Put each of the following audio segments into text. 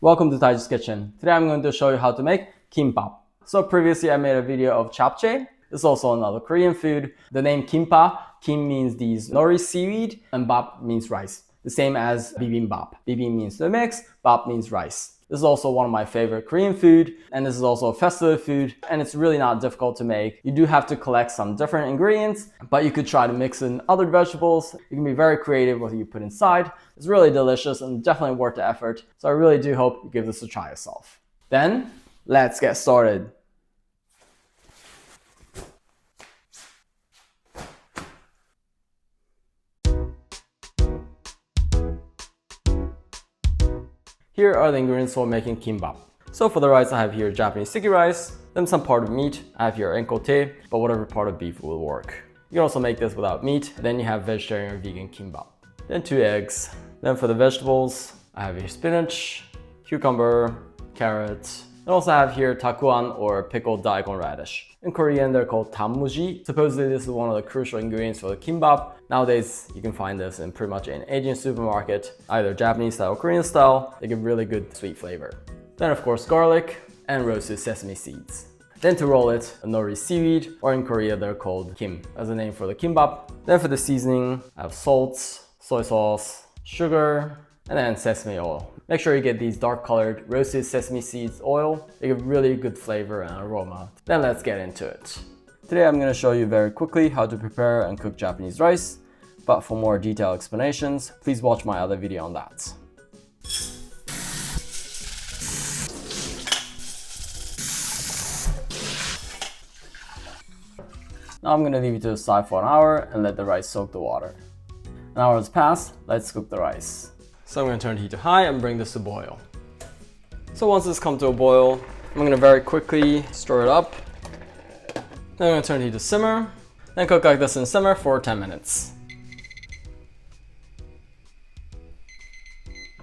Welcome to Taiji's Kitchen. Today I'm going to show you how to make kimbap. So previously I made a video of japchae. It's also another Korean food. The name kimbap, kim means these nori seaweed and bap means rice. The same as bibimbap. Bibi means the mix, bap means rice. This is also one of my favorite Korean food, and this is also a festival food, and it's really not difficult to make. You do have to collect some different ingredients, but you could try to mix in other vegetables. You can be very creative with what you put inside. It's really delicious and definitely worth the effort, so I really do hope you give this a try yourself. Then, let's get started. Here are the ingredients for making kimbap. So for the rice, I have here Japanese sticky rice, then some part of meat. I have here enkote, but whatever part of beef will work. You can also make this without meat. Then you have vegetarian or vegan kimbap. Then 2 eggs. Then for the vegetables, I have here spinach, cucumber, carrot. I also have here takuan or pickled daikon radish. In Korean, they're called Danmuji. Supposedly, this is one of the crucial ingredients for the kimbap. Nowadays, you can find this in pretty much an Asian supermarket, either Japanese style or Korean style. They give really good sweet flavor. Then of course, garlic and roasted sesame seeds. Then to roll it, a nori seaweed, or in Korea, they're called kim, as a name for the kimbap. Then for the seasoning, I have salt, soy sauce, sugar, and then sesame oil. Make sure you get these dark colored roasted sesame seeds oil. They give really good flavor and aroma. Then let's get into it. Today I'm going to show you very quickly how to prepare and cook Japanese rice, but for more detailed explanations, please watch my other video on that. Now I'm going to leave it to the side for an hour and let the rice soak the water. An hour has passed, let's cook the rice. So I'm going to turn the heat to high and bring this to boil. So once this comes to a boil, I'm going to very quickly stir it up. Then I'm going to turn the heat to simmer. Then cook like this in simmer for 10 minutes.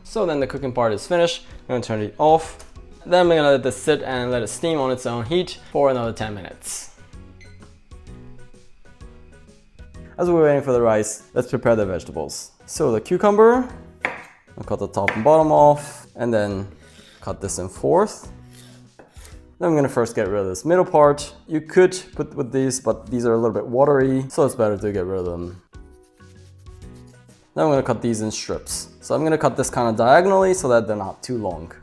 So then the cooking part is finished. I'm going to turn it off. Then I'm going to let this sit and let it steam on its own heat for another 10 minutes. As we're waiting for the rice, let's prepare the vegetables. So the cucumber, I'll cut the top and bottom off, and then cut this in fourth. Then I'm gonna first get rid of this middle part. You could put with these, but these are a little bit watery, so it's better to get rid of them. Then I'm gonna cut these in strips. So I'm gonna cut this kind of diagonally so that they're not too long.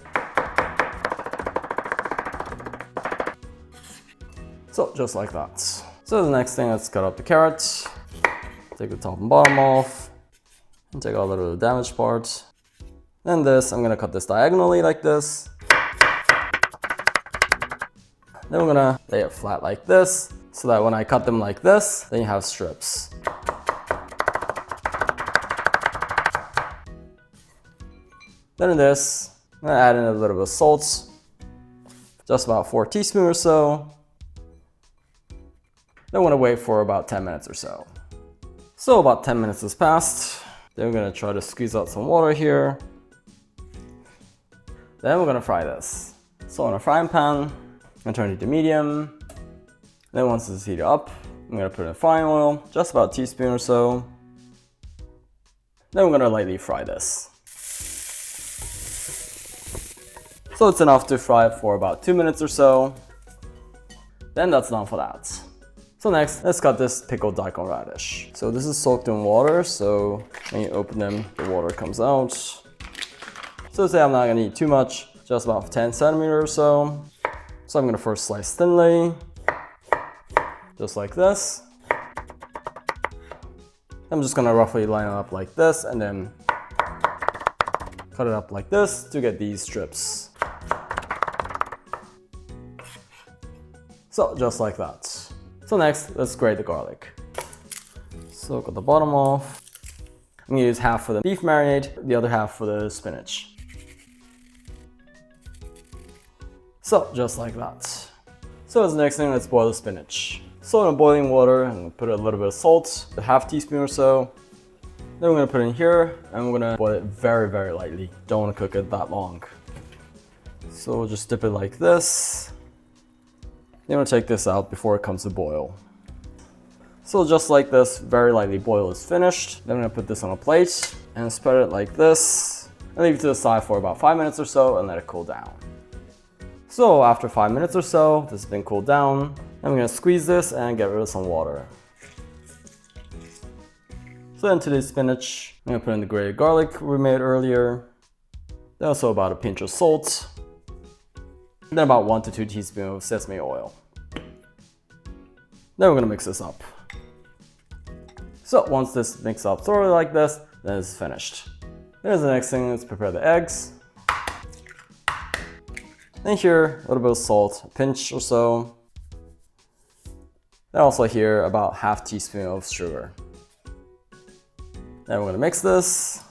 So just like that. So the next thing, let's cut up the carrot. Take the top and bottom off, and take out a little bit of the damaged part. Then this, I'm gonna cut this diagonally like this. Then we're gonna lay it flat like this, so that when I cut them like this, then you have strips. Then in this, I'm gonna add in a little bit of salt, just about 4 teaspoons or so. Then we're gonna wait for about 10 minutes or so. So about 10 minutes has passed. Then we're gonna try to squeeze out some water here. Then we're gonna fry this. So in a frying pan, I'm gonna turn it to medium. Then once it's heated up, I'm gonna put in frying oil, just about a teaspoon or so. Then we're gonna lightly fry this. So it's enough to fry it for about 2 minutes or so. Then that's done for that. So next, let's cut this pickled daikon radish. So this is soaked in water, so when you open them, the water comes out. So say I'm not gonna eat too much, just about 10 centimeters or so. So I'm gonna first slice thinly, just like this. I'm just gonna roughly line it up like this and then cut it up like this to get these strips. So just like that. So next, let's grate the garlic. So cut the bottom off. I'm gonna use half for the beef marinade, the other half for the spinach. So just like that. So as the next thing, let's boil the spinach. So in boiling water, I'm gonna put a little bit of salt, a half teaspoon or so. Then we're gonna put it in here and we're gonna boil it very, very lightly. Don't wanna cook it that long. So we'll just dip it like this. Then we'll take this out before it comes to boil. So just like this, very lightly boil is finished. Then I'm gonna put this on a plate and spread it like this. and leave it to the side for about 5 minutes or so and let it cool down. So after 5 minutes or so, this has been cooled down. I'm gonna squeeze this and get rid of some water. So then to the spinach, I'm gonna put in the grated garlic we made earlier. Then also about a pinch of salt. And then about 1 to 2 teaspoons of sesame oil. Then we're gonna mix this up. So once this mixes up thoroughly like this, then it's finished. Then the next thing is prepare the eggs. Then here, a little bit of salt, a pinch or so. Then also here, about half teaspoon of sugar. Then we're gonna mix this.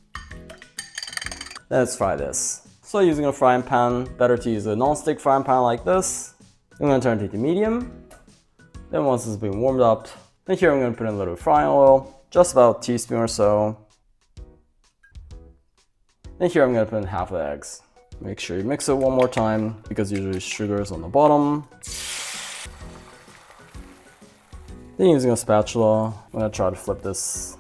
Then let's fry this. So using a frying pan, better to use a non-stick frying pan like this. I'm gonna turn it to medium. Then once it's been warmed up, then here I'm gonna put in a little frying oil, just about a teaspoon or so. Then here I'm gonna put in half of the eggs. Make sure you mix it one more time because usually sugar is on the bottom. Then using a spatula, I'm gonna try to flip this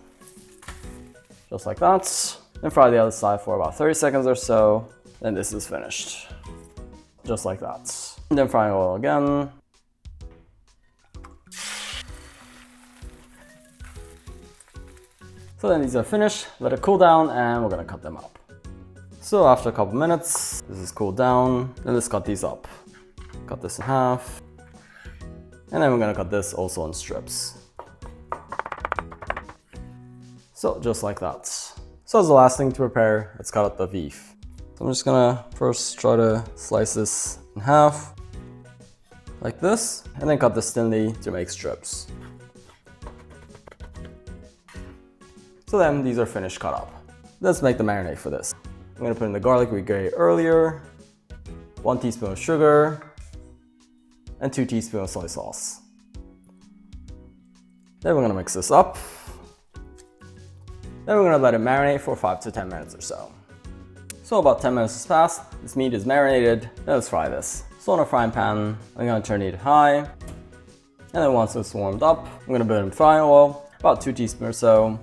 just like that. Then fry the other side for about 30 seconds or so. Then this is finished. Just like that. And then frying oil again. So then these are finished, let it cool down, and we're gonna cut them up. So after a couple minutes, this is cooled down, then let's cut these up. Cut this in half. And then we're gonna cut this also in strips. So just like that. So as the last thing to prepare, let's cut up the beef. So I'm just gonna first try to slice this in half, like this, and then cut this thinly to make strips. So then these are finished cut up. Let's make the marinade for this. I'm gonna put in the garlic we grated earlier, 1 teaspoon of sugar, and 2 teaspoons of soy sauce. Then we're gonna mix this up. Then we're gonna let it marinate for 5 to 10 minutes or so. So about 10 minutes has passed, this meat is marinated, then let's fry this. So on a frying pan, I'm gonna turn it high, and then once it's warmed up, I'm gonna put in frying oil, about 2 teaspoons or so.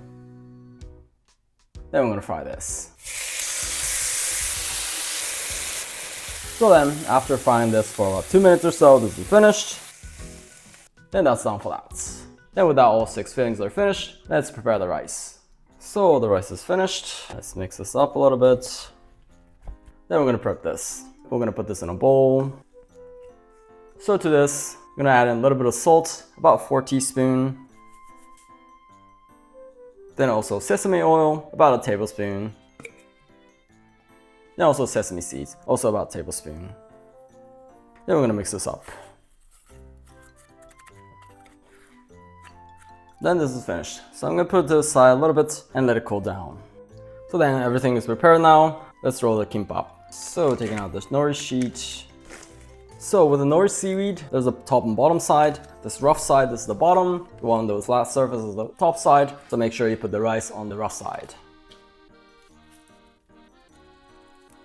Then we're gonna fry this. So then, after frying this for about 2 minutes or so, this is finished. Then that's done for that. Then with that, all 6 fillings are finished, let's prepare the rice. So the rice is finished. Let's mix this up a little bit. Then we're gonna prep this. We're gonna put this in a bowl. So to this, I'm gonna add in a little bit of salt, about 4 teaspoons. Then also sesame oil, about a tablespoon. Then also sesame seeds, also about a tablespoon. Then we're gonna mix this up. Then this is finished. So I'm gonna put this aside a little bit and let it cool down. So then everything is prepared now. Let's roll the kimbap. So taking out this nori sheet. So with the nori seaweed, there's a top and bottom side. This rough side, this is the bottom. The one on those last surface is the top side. So make sure you put the rice on the rough side.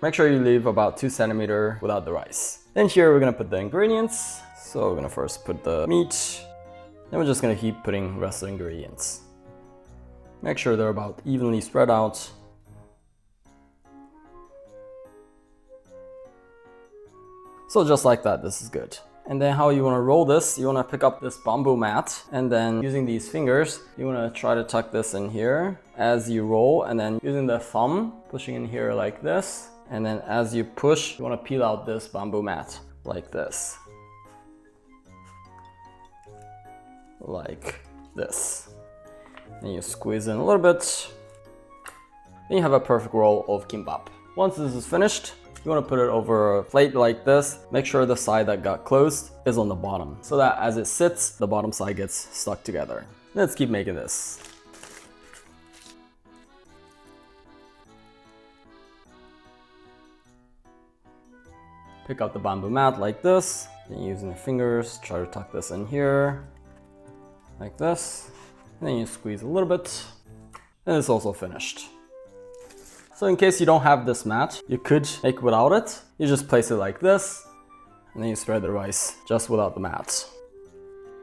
Make sure you leave about 2 centimeters without the rice. Then here we're gonna put the ingredients. So we're gonna first put the meat. Then we're just gonna keep putting the rest of the ingredients. Make sure they're about evenly spread out. So just like that, this is good. And then how you wanna roll this, you wanna pick up this bamboo mat and then using these fingers, you wanna try to tuck this in here as you roll, and then using the thumb, pushing in here like this. And then as you push, you wanna peel out this bamboo mat like this. Like this. And you squeeze in a little bit. Then you have a perfect roll of kimbap. Once this is finished, you want to put it over a plate like this. Make sure the side that got closed is on the bottom, so that as it sits, the bottom side gets stuck together. Let's keep making this. Pick up the bamboo mat like this. Then using the fingers, try to tuck this in here. Like this. And then you squeeze a little bit. And it's also finished. So in case you don't have this mat, you could make without it. You just place it like this, and then you spread the rice just without the mat.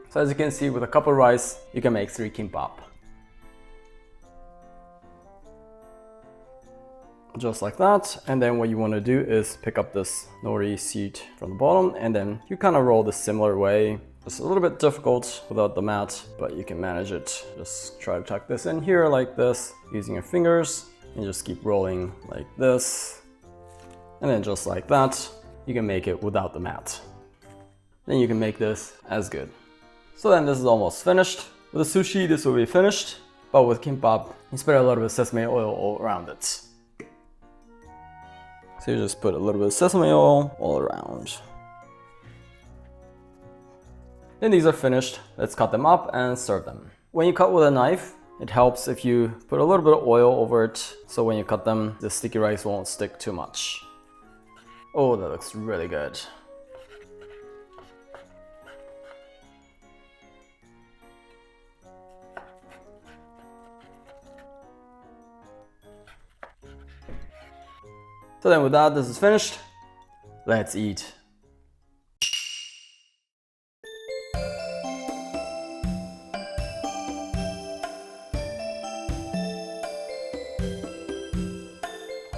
So as you can see, with a cup of rice, you can make 3 kimbap. just like that. And then what you want to do is pick up this nori seed from the bottom, and then you kind of roll the similar way. It's a little bit difficult without the mat, but you can manage it. Just try to tuck this in here like this using your fingers, and just keep rolling like this. And then just like that, you can make it without the mat. Then you can make this as good. So then this is almost finished. With the sushi, this will be finished, but with kimbap, you spread a little bit of sesame oil all around it. So you just put a little bit of sesame oil all around. Then these are finished. Let's cut them up and serve them. When you cut with a knife, it helps if you put a little bit of oil over it, so when you cut them, the sticky rice won't stick too much. Oh, that looks really good. So then with that, this is finished. Let's eat.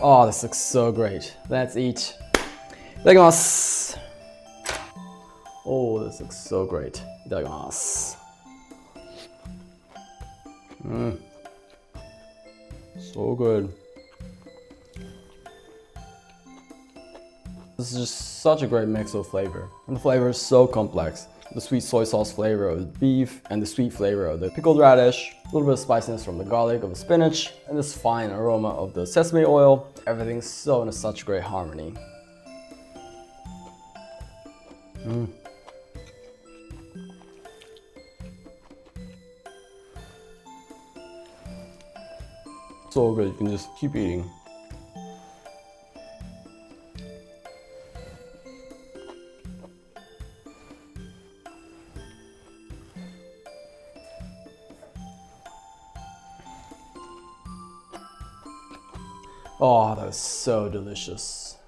Oh, this looks so great. Let's eat. Itadakimasu. Oh, this looks so great. Itadakimasu. So good. This is just such a great mix of flavor. And the flavor is so complex. The sweet soy sauce flavor of the beef and the sweet flavor of the pickled radish, a little bit of spiciness from the garlic of the spinach, and this fine aroma of the sesame oil. Everything's so in such great harmony. So good, you can just keep eating. Oh, that was so delicious.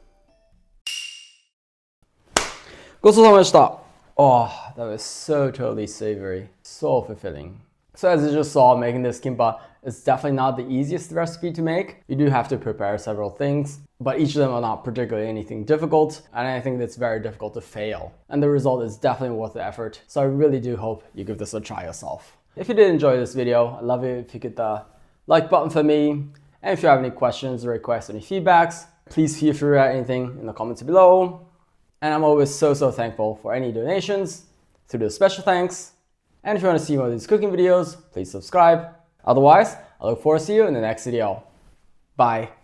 ごちそうさまでした. Oh, that was so totally savory, so fulfilling. So as you just saw, making this kimbap is definitely not the easiest recipe to make. You do have to prepare several things, but each of them are not particularly anything difficult, and I think it's very difficult to fail. And the result is definitely worth the effort, so I really do hope you give this a try yourself. If you did enjoy this video, I'd love it if you hit the like button for me. And if you have any questions or requests, any feedbacks, please feel free to write anything in the comments below. And I'm always so thankful for any donations through the special thanks. And if you want to see more of these cooking videos, please subscribe. Otherwise, I look forward to see you in the next video. Bye.